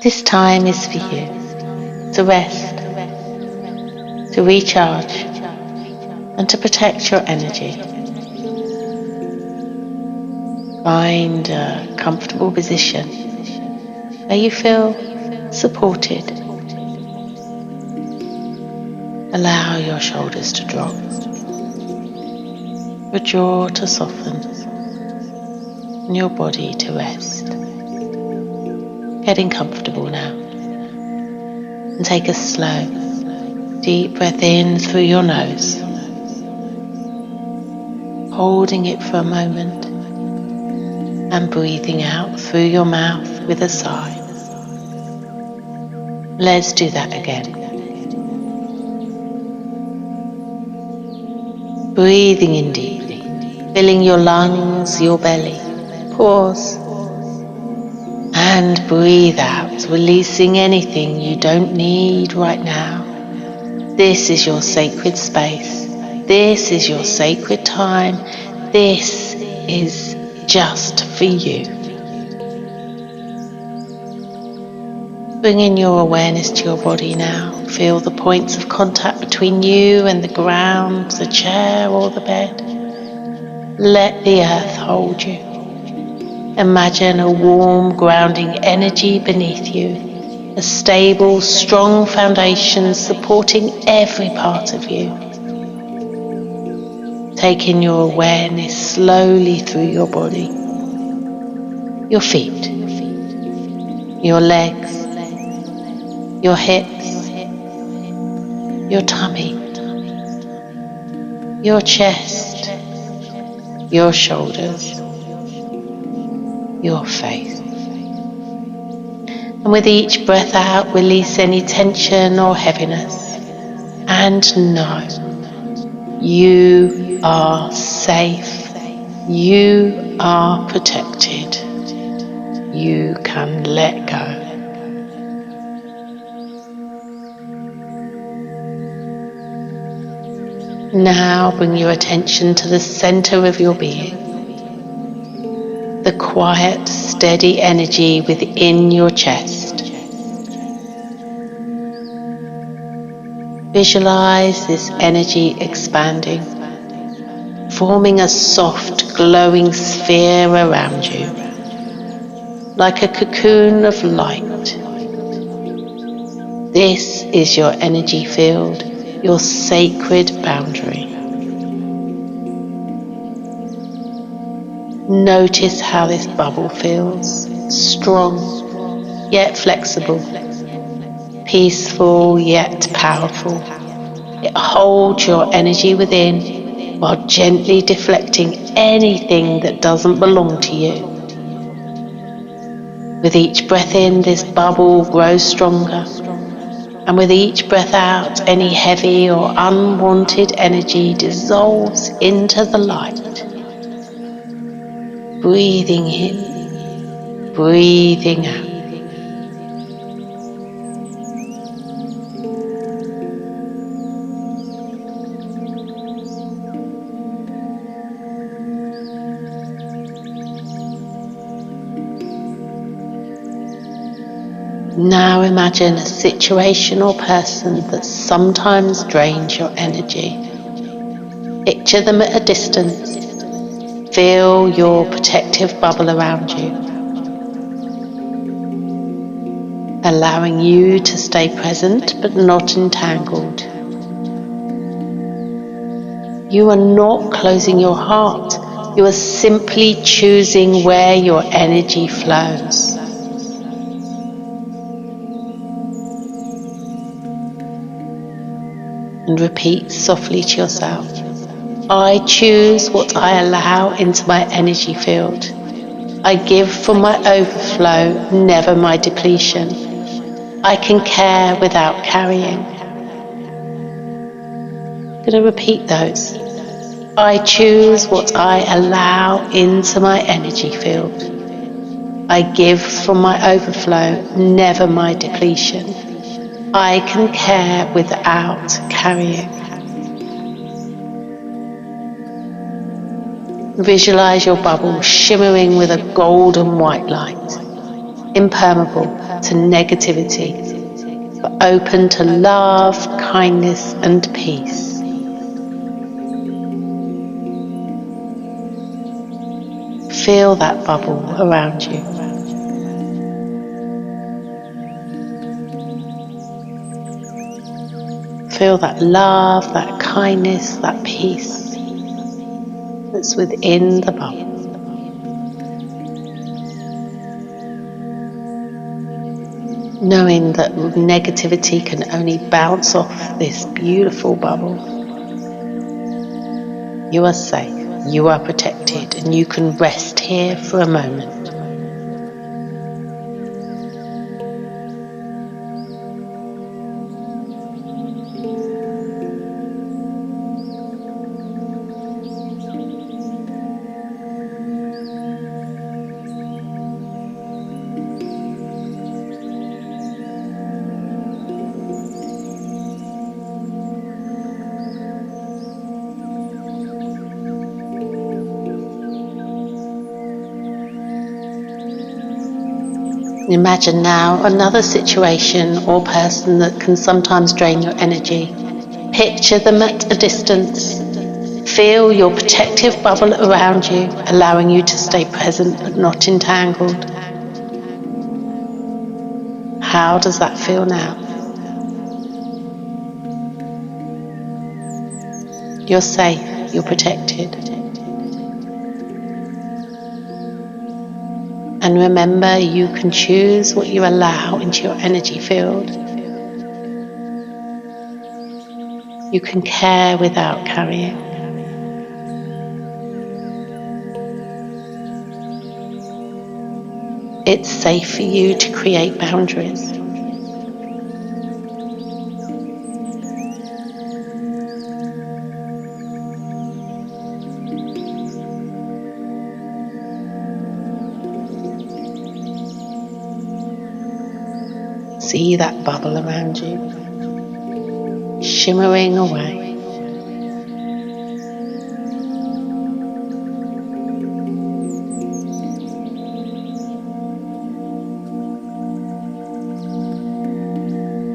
This time is for you to rest, to recharge, and to protect your energy. Find a comfortable position where you feel supported. Allow your shoulders to drop, your jaw to soften, and your body to rest. Getting comfortable now. And take a slow, deep breath in through your nose, holding it for a moment, and breathing out through your mouth with a sigh. Let's do that again. Breathing in deeply, filling your lungs, your belly. Pause. And breathe out, releasing anything you don't need right now. This is your sacred space. This is your sacred time. This is just for you. Bring in your awareness to your body now. Feel the points of contact between you and the ground, the chair or the bed. Let the earth hold you. Imagine a warm, grounding energy beneath you, a stable, strong foundation supporting every part of you. Take in your awareness slowly through your body, your feet, your legs, your hips, your tummy, your chest, your shoulders, your face. And with each breath out, release any tension or heaviness. And know you are safe. You are protected. You can let go. Now bring your attention to the center of your being. The quiet, steady energy within your chest. Visualize this energy expanding, forming a soft, glowing sphere around you, like a cocoon of light. This is your energy field, your sacred boundary. Notice how this bubble feels, strong yet flexible, peaceful yet powerful. It holds your energy within while gently deflecting anything that doesn't belong to you. With each breath in, this bubble grows stronger, and with each breath out, any heavy or unwanted energy dissolves into the light. Breathing in, breathing out. Now imagine a situation or person that sometimes drains your energy. Picture them at a distance. Feel your protective bubble around you, allowing you to stay present but not entangled. You are not closing your heart. You are simply choosing where your energy flows. And repeat softly to yourself, I choose what I allow into my energy field. I give from my overflow, never my depletion. I can care without carrying. I'm going to repeat those. I choose what I allow into my energy field. I give from my overflow, never my depletion. I can care without carrying. Visualize your bubble shimmering with a golden white light, impermeable, to negativity, but open to love, kindness, and peace. Feel that bubble around you. Feel that love, that kindness, that peace that's within the bubble. Knowing that negativity can only bounce off this beautiful bubble. You are safe, you are protected, and you can rest here for a moment. Imagine now another situation or person that can sometimes drain your energy. Picture them at a distance. Feel your protective bubble around you, allowing you to stay present but not entangled. How does that feel now? You're safe, you're protected. And remember, you can choose what you allow into your energy field. You can care without carrying. It's safe for you to create boundaries. See that bubble around you, shimmering away.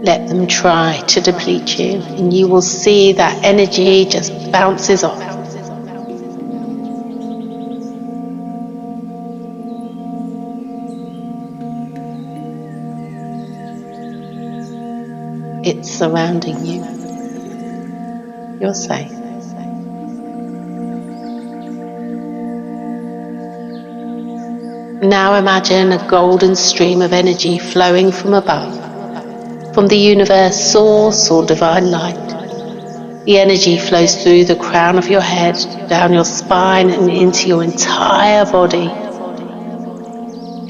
Let them try to deplete you, and you will see that energy just bounces off. It's surrounding you. You're safe. Now imagine a golden stream of energy flowing from above, from the universe, source, or divine light. The energy flows through the crown of your head, down your spine, and into your entire body,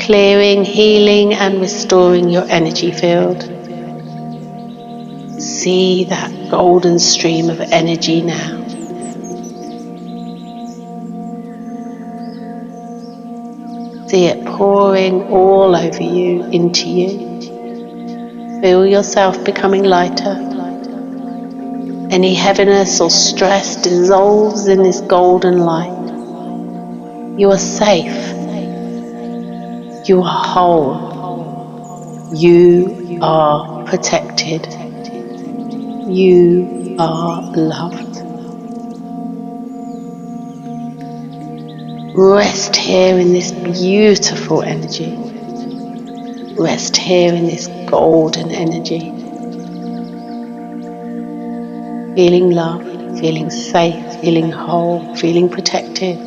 clearing, healing, and restoring your energy field. See that golden stream of energy now. See it pouring all over you, into you. Feel yourself becoming lighter. Any heaviness or stress dissolves in this golden light. You are safe. You are whole. You are protected. You are loved. Rest here in this beautiful energy. Rest here in this golden energy. Feeling loved, feeling safe, feeling whole, feeling protected.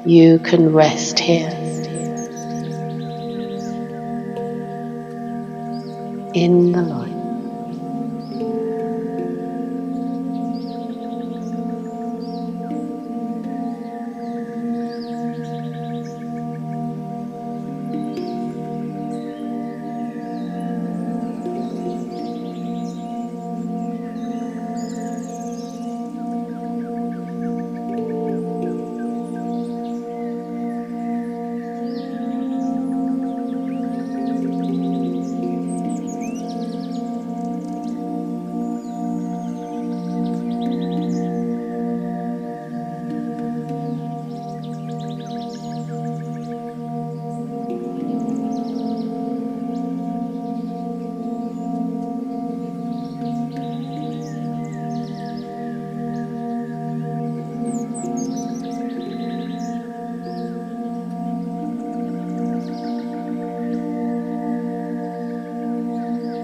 You can rest here. In the light.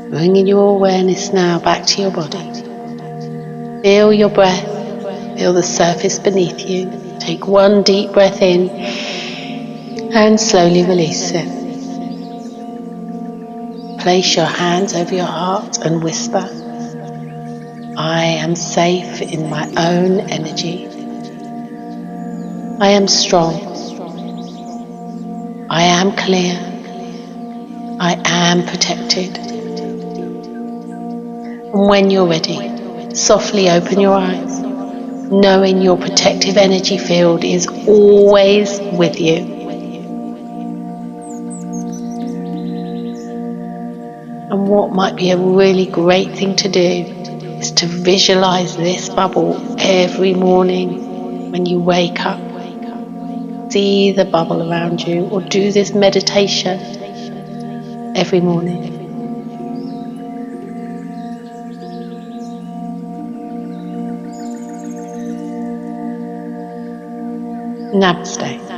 Bringing your awareness now back to your body. Feel your breath, feel the surface beneath you. Take one deep breath in and slowly release it. Place your hands over your heart and whisper, I am safe in my own energy. I am strong. I am clear. I am protected. And when you're ready, softly open your eyes, knowing your protective energy field is always with you. And what might be a really great thing to do is to visualize this bubble every morning when you wake up. See the bubble around you, or do this meditation every morning. Namaste.